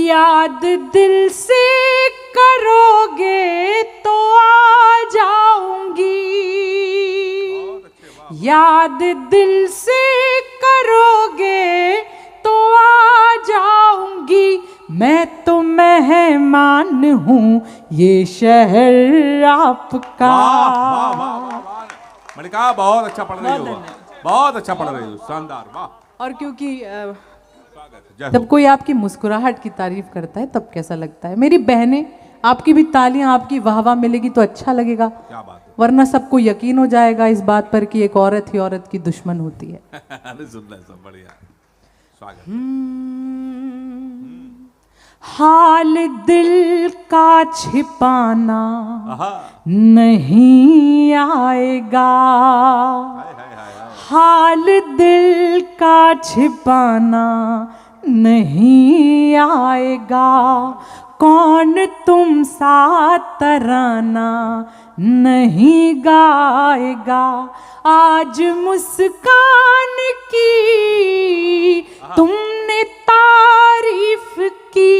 याद दिल से करोगे तो आ जाऊंगी, याद दिल से करोगे तो आ जाऊंगी। मैं तो मेहमान हूँ ये शहर आपका। मणिका बहुत अच्छा पढ़ रही हो, बहुत अच्छा पढ़ रही हो, शानदार, वाह। और क्योंकि जब कोई आपकी मुस्कुराहट की तारीफ करता है तब कैसा लगता है। मेरी बहनें, आपकी भी तालियां, आपकी वाह वाह मिलेगी तो अच्छा लगेगा, क्या बात है। वरना सबको यकीन हो जाएगा इस बात पर कि एक औरत ही औरत की दुश्मन होती है। अरे सुन ले, सब बढ़िया, स्वागत। हाल दिल का छिपाना आहा, नहीं आएगा, हाय हाय हाय हाय। हाल दिल का छिपाना नहीं आएगा। कौन तुम सा तराना नहीं गाएगा। आज मुस्कान की तुमने तारीफ की,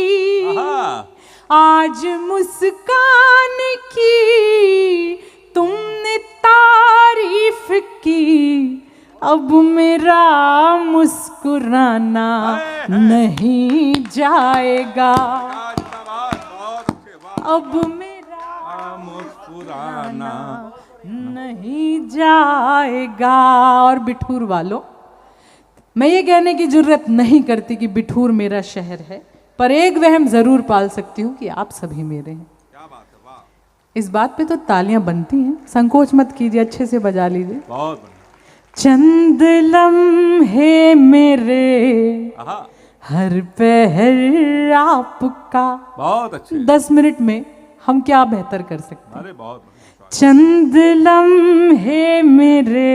आज मुस्कान की तुमने तारीफ की। अब मेरा मुस्कुराना नहीं जाएगा, अब मेरा मुस्कुराना नहीं जाएगा। और बिठूर वालों, मैं ये कहने की जरूरत नहीं करती कि बिठूर मेरा शहर है, पर एक वहम जरूर पाल सकती हूँ कि आप सभी मेरे हैं। क्या बात है, वाह। इस बात पे तो तालियां बनती हैं, संकोच मत कीजिए, अच्छे से बजा लीजिए। बहुत बढ़िया। चंद लम्हे मेरे आहा, हर पहर आपका। बहुत अच्छे। 10 मिनट में हम क्या बेहतर कर सकते हैं। अरे बहुत बढ़िया, चंद लम्हे मेरे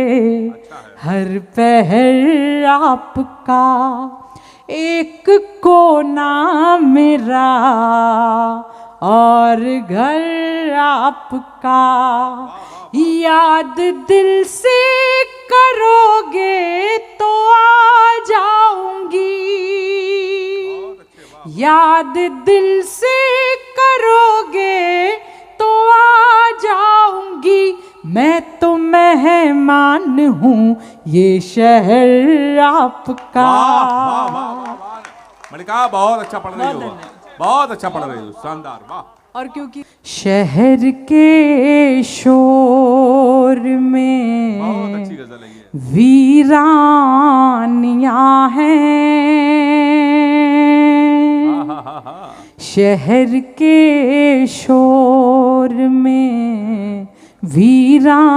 हर पहर आपका। एक कोना मेरा और घर आपका। याद दिल से करोगे तो आ जाऊंगी, याद दिल से करोगे तो आ जाऊंगी। मैं तो मेहमान हूँ ये शहर आपका। मणिका बहुत अच्छा पढ़ रही हो, बहुत अच्छा पढ़ रही हो, शानदार, वाह। और क्योंकि शहर के शोर में बहुत अच्छी गजल है ये। वीरानियां हैं, शहर के शोर में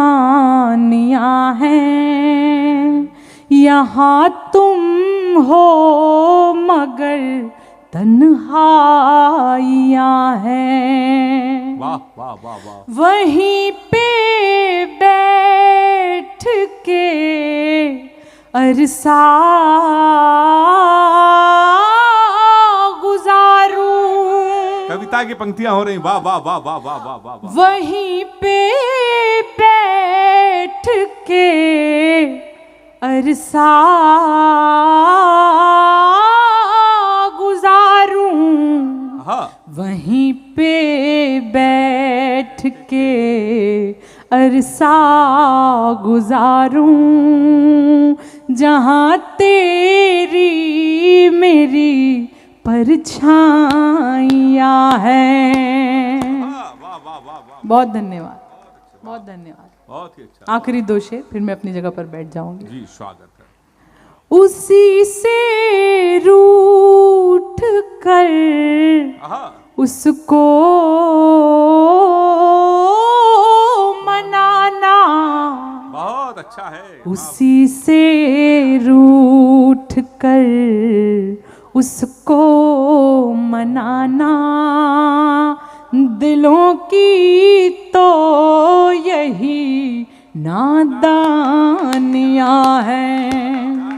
वीरानियां हैं। यहाँ तुम हो मगर तन्हाइयां हैं। वाह वाह वाह वाह। वहीं पे बैठ के अरसा गुजारूं। कविता की पंक्तियां हो रही, वाह वाह वाह वाह वाह वाह वाह। वहीं पे बैठ के अरसा गुजारूं, वहीं पे बैठ के अरसा गुजारूं। जहां तेरी मेरी परछाइयां हैं। बहुत धन्यवाद, बहुत धन्यवाद। बहुत ही अच्छा। आखिरी 2 शेर, फिर मैं अपनी जगह पर बैठ जाऊंगी। जी, स्वागत है। उसी से रूठ कर उसको मनाना, बहुत अच्छा है। उसी से रूठ कर उसको मनाना। दिलों की तो यही नादानियां हैं।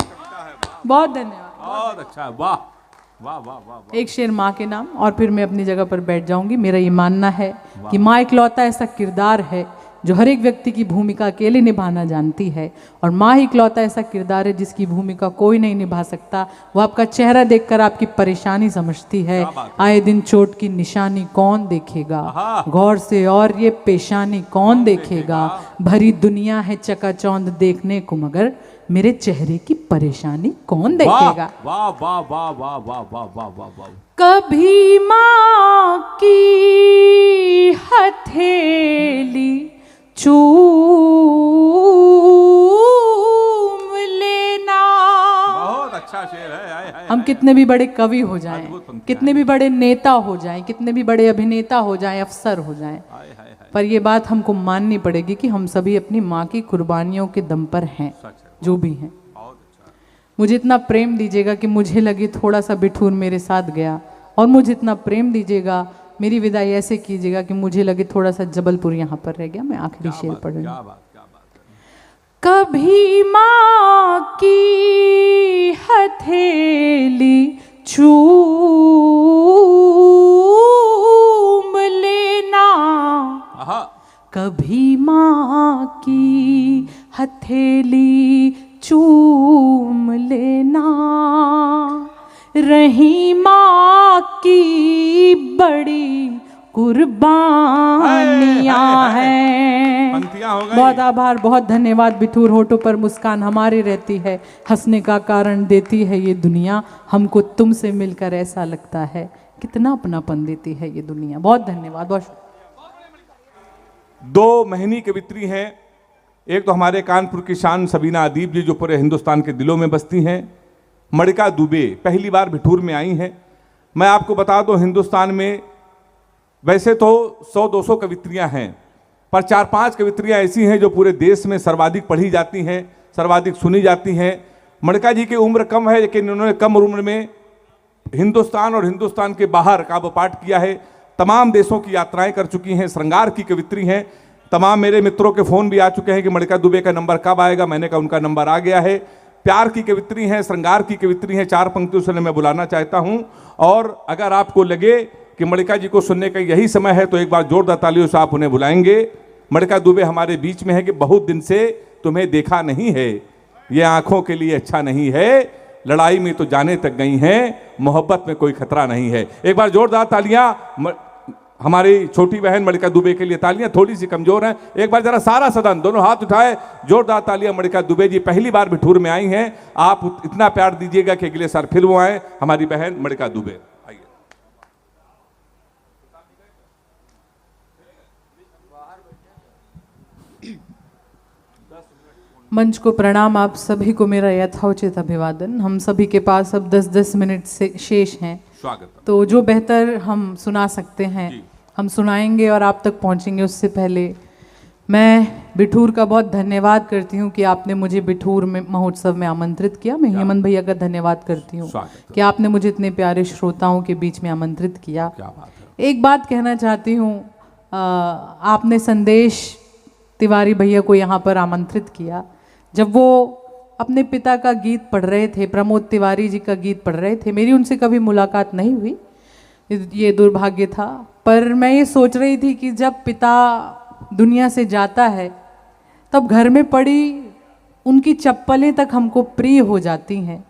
बहुत धन्यवाद, बहुत अच्छा है, वाह वाह वाह वाह। एक शेर माँ के नाम और फिर मैं अपनी जगह पर बैठ जाऊंगी। मेरा ये मानना है कि माँ इकलौता ऐसा किरदार है जो हर एक व्यक्ति की भूमिका अकेले निभाना जानती है, और माँ ही इकलौता ऐसा किरदार है जिसकी भूमिका कोई नहीं निभा सकता। वो आपका चेहरा देखकर आपकी परेशानी समझती है। आए दिन चोट की निशानी कौन देखेगा, गौर से और ये पेशानी कौन देखेगा। भरी दुनिया है चकाचौंध देखने को, मगर मेरे चेहरे की परेशानी कौन देखेगा। वाह वाह वाह वाह वाह वाह वाह वाह वाह। कभी माँ की हथेली चूम लेना। बहुत अच्छा शेर है। हाय, हाय, हम कितने भी बड़े कवि हो जाएं, अद्भुत पंक्तियां कितने भी बड़े नेता हो जाएं, कितने भी बड़े अभिनेता हो जाएं, अफसर हो जाएं, हाय, हाय, हाय। पर ये बात हमको माननी पड़ेगी कि हम सभी अपनी माँ की कुर्बानियों के दम पर हैं, सच है, जो भी हैं। बहुत अच्छा। मुझे इतना प्रेम दीजिएगा कि मुझे लगे थोड़ा सा बिठूर मेरे साथ गया, और मुझे इतना प्रेम दीजिएगा, मेरी विदाई ऐसे कीजिएगा कि मुझे लगे थोड़ा सा जबलपुर यहाँ पर रह गया। मैं आखिरी शेर पढ़ रही हूँ। क्या बात क्या बात है। कभी माँ की हथेली चूम लेना, आहा, कभी माँ की हथेली चूम लेना। रही माँ की बड़ी कुर्बानियाँ हैं। पंक्तियां हो गई। बहुत आभार, बहुत धन्यवाद बिठूर। होठों पर मुस्कान हमारी रहती है, हंसने का कारण देती है ये दुनिया। हमको तुमसे मिलकर ऐसा लगता है कितना अपनापन देती है ये दुनिया। बहुत धन्यवाद, बहुत शुक्रिया। 2 महीनी कवित्री हैं। एक तो हमारे कानपुर की शान सबीना अदीब जी, जो पूरे हिंदुस्तान के दिलों में बसती हैं। मणिका दुबे पहली बार बिठूर में आई हैं। मैं आपको बता दूं, हिंदुस्तान में वैसे तो 100-200 कवित्रियां हैं, पर 4-5 कवित्रियां ऐसी हैं जो पूरे देश में सर्वाधिक पढ़ी जाती हैं, सर्वाधिक सुनी जाती हैं। मणिका जी की उम्र कम है, लेकिन उन्होंने कम उम्र में हिंदुस्तान और हिंदुस्तान के बाहर काव्य पाठ किया है। तमाम देशों की यात्राएं कर चुकी हैं, श्रृंगार की कवित्री हैं। तमाम मेरे मित्रों के फ़ोन भी आ चुके हैं कि मणिका दुबे का नंबर कब आएगा। मैंने कहा उनका नंबर आ गया है। प्यार की कवित्री हैं, श्रृंगार की कवित्री हैं। 4 पंक्तियों से मैं बुलाना चाहता हूं, और अगर आपको लगे कि मणिका जी को सुनने का यही समय है तो एक बार जोरदार तालियों से आप उन्हें बुलाएंगे। मणिका दुबे हमारे बीच में है कि बहुत दिन से तुम्हें देखा नहीं है, ये आंखों के लिए अच्छा नहीं है, लड़ाई में तो जाने तक गई हैं, मोहब्बत में कोई खतरा नहीं है। एक बार जोरदार तालियां हमारी छोटी बहन मणिका दुबे के लिए। तालियां थोड़ी सी कमजोर हैं, एक बार जरा सारा सदन दोनों हाथ उठाए, जोरदार तालियां। मणिका दुबे जी पहली बार बिठूर में आई हैं। आप इतना प्यार दीजिएगा कि अगले साल फिर वो आए। हमारी बहन मणिका दुबे, आइए। मंच को प्रणाम। आप सभी को मेरा यथोचित अभिवादन। हम सभी के पास अब 10-10 मिनट से शेष हैं, स्वागत। तो जो बेहतर हम सुना सकते हैं हम सुनाएंगे और आप तक पहुंचेंगे। उससे पहले मैं बिठूर का बहुत धन्यवाद करती हूं कि आपने मुझे बिठूर में महोत्सव में आमंत्रित किया। मैं हेमंत भैया का धन्यवाद करती हूं कि आपने मुझे इतने प्यारे श्रोताओं के बीच में आमंत्रित किया। क्या बात है। एक बात कहना चाहती हूँ, आपने संदेश तिवारी भैया को यहाँ पर आमंत्रित किया। जब वो अपने पिता का गीत पढ़ रहे थे, प्रमोद तिवारी जी का गीत पढ़ रहे थे, मेरी उनसे कभी मुलाकात नहीं हुई, ये दुर्भाग्य था। पर मैं ये सोच रही थी कि जब पिता दुनिया से जाता है तब घर में पड़ी उनकी चप्पलें तक हमको प्रिय हो जाती हैं।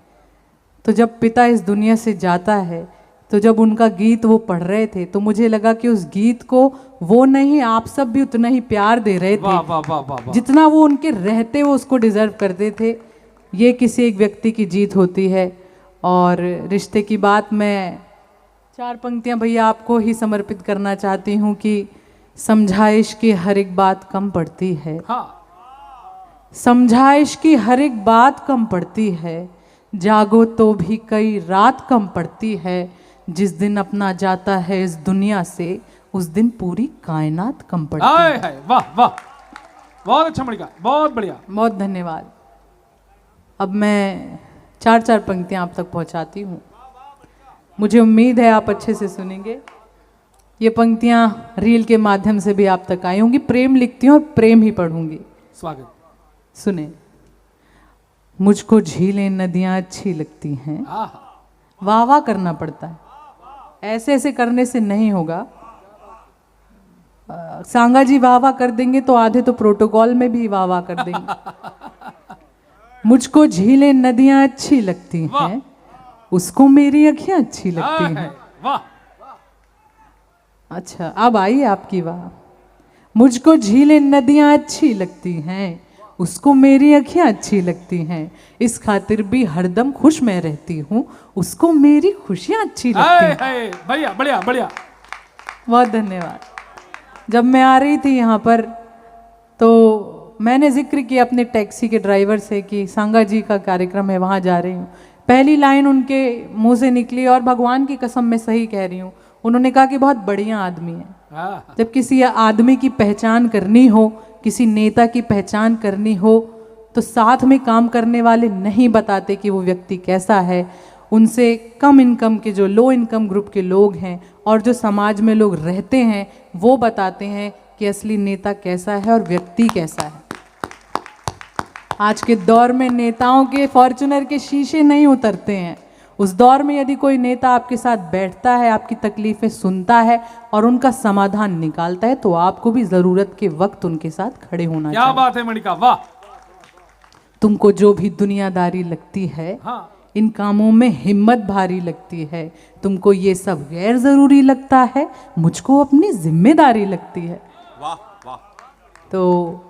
तो जब पिता इस दुनिया से जाता है, तो जब उनका गीत वो पढ़ रहे थे, तो मुझे लगा कि उस गीत को वो नहीं, आप सब भी उतना ही प्यार दे रहे थे। वाह वाह वाह वाह वाह। जितना वो उनके रहते वो उसको डिजर्व करते थे। ये किसी एक व्यक्ति की जीत होती है। और रिश्ते की बात मैं 4 पंक्तियां भैया आपको ही समर्पित करना चाहती हूँ कि समझाइश की हर एक बात कम पड़ती है। हाँ। समझाइश की हर एक बात कम पड़ती है, जागो तो भी कई रात कम पड़ती है। जिस दिन अपना जाता है इस दुनिया से, उस दिन पूरी कायनात कम पड़ती है। हाय वाह वाह, बहुत अच्छा मणिका, बहुत बढ़िया। बहुत धन्यवाद। अब मैं 4-4 पंक्तियां आप तक पहुंचाती हूँ। मुझे उम्मीद है आप अच्छे से सुनेंगे। ये पंक्तियां रील के माध्यम से भी आप तक आई होंगी। प्रेम लिखती हूँ और प्रेम ही पढ़ूंगी। स्वागत। सुने। मुझको झीलें नदियां अच्छी लगती हैं, वाह वाह करना पड़ता है, ऐसे ऐसे करने से नहीं होगा। सांगा जी वाह वाह कर देंगे तो आधे तो प्रोटोकॉल में भी वाह वाह कर देंगे। मुझको झीलें नदियां अच्छी लगती हैं, उसको मेरी अखियां अच्छी लगती हैं। वाह अच्छा अब आई आपकी वाह। मुझको झीलें नदियां अच्छी लगती हैं, उसको मेरी अखियां अच्छी लगती हैं, इस खातिर भी हरदम खुश मैं रहती हूँ, उसको मेरी खुशियां अच्छी लगती हैं। बढ़िया बढ़िया बढ़िया। बहुत धन्यवाद। जब मैं आ रही थी यहाँ पर तो मैंने जिक्र किया अपने टैक्सी के ड्राइवर से कि सांगा जी का कार्यक्रम है, वहाँ जा रही हूँ। पहली लाइन उनके मुंह से निकली और भगवान की कसम मैं सही कह रही हूँ, उन्होंने कहा कि बहुत बढ़िया आदमी है। जब किसी आदमी की पहचान करनी हो, किसी नेता की पहचान करनी हो, तो साथ में काम करने वाले नहीं बताते कि वो व्यक्ति कैसा है। उनसे कम इनकम के जो लो इनकम ग्रुप के लोग हैं और जो समाज में लोग रहते हैं वो बताते हैं कि असली नेता कैसा है और व्यक्ति कैसा है। आज के दौर में नेताओं के फॉर्च्यूनर के शीशे नहीं उतरते हैं। उस दौर में यदि कोई नेता आपके साथ बैठता है, आपकी तकलीफें सुनता है और उनका समाधान निकालता है, तो आपको भी जरूरत के वक्त उनके साथ खड़े होना चाहिए। क्या बात है मणिका, वाह। तुमको जो भी दुनियादारी लगती है, हाँ। इन कामों में हिम्मत भारी लगती है, तुमको ये सब गैर जरूरी लगता है, मुझको अपनी जिम्मेदारी लगती है। वाह वाह। तो